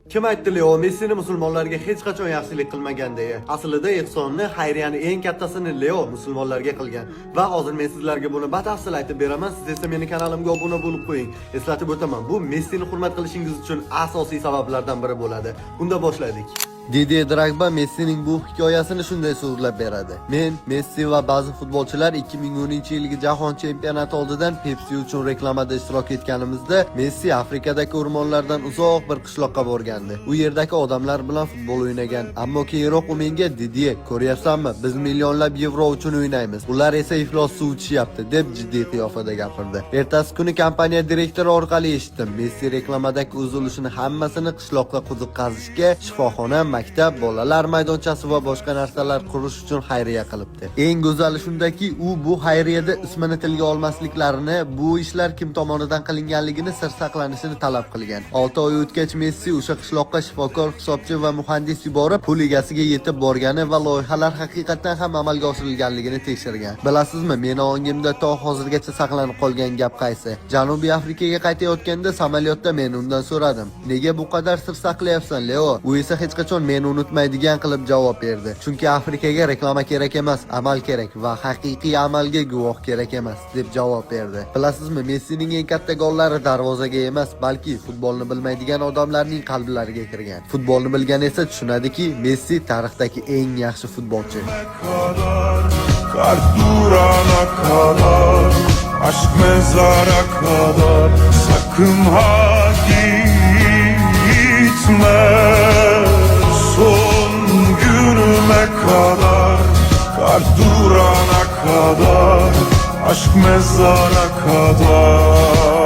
Kim aytdi Leo Messini musulmonlarga hech qachon yaxshilik qilmagan deya? Aslida ehsonni, xayriyani eng kattasini Leo musulmonlarga qilgan. Va hozir men sizlarga buni batafsil aytib beraman. Siz esa meni kanalimga obuna bo'lib qo'ying. Eslatib o'taman, bu Messini hurmat qilishingiz uchun asosiy sabablardan biri bo'ladi. Unda boshladik. Didier Drogba Messining bu hikoyasini shunday so'zlab beradi. Men, Messi va ba'zi futbolchilar 2010-yilgi jahon chempionati oldidan Pepsi uchun reklamada ishtirok etganimizda Messi Afrikadagi o'rmonlardan uzoq bir qishloqqa borgandi. U yerdagi odamlar bilan futbol o'ynagan, ammo keyinroq u menga Didier, ko'ryapsanmi, biz millionlab yevro uchun o'ynaymiz. Ular esa iflos suv ichyapti deb jiddiy qiyofada gapirdi. Ertasi kuni kompaniya direktori orqali eshitdim. Messi reklamadagi uzilishini hammasini qishloqqa quduq qazishga, shifoxona, maktab, bolalar maydonchasi va boshqa narsalar qurish uchun xayriya qilibdi. Eng go'zali shundaki, u bu xayriyada ismini tilga olmasliklarini, bu ishlar kim tomonidan qilinganligini sir saqlanishini talab qilgan. 6 oy o'tgach Messi o'sha qishloqqa shifokor, hisobchi va muhandis yuborib, pul egasiga yetib borgani va loyihalar haqiqatan ham amalga oshirilganligini tekshirgan. Bilasizmi, meni ongimda to hozirgacha saqlanib qolgan gap qaysi? Janubiy Afrikaga qaytayotganda samolyotda men undan so'radim. Nega bu qadar sir saqlayapsan, Leo? U esa hech qachon meni unutmaydigan qilib javob berdi. Chunki Afrikaga reklama kerak emas, amal kerak va haqiqiy amalga guvoh kerak emas deb javob berdi. Bilasizmi, Messining eng katta gollari darvozaga emas, balki futbolni bilmaydigan odamlarning qalblariga kirgan. Futbolni bilgan esa tushunadiki, Messi tarixdagi eng yaxshi futbolchi. Kardurana kadar, aşk mezara kadar, sakın ha gitme. Son günüme kadar, kar durana kadar, aşk mezara kadar.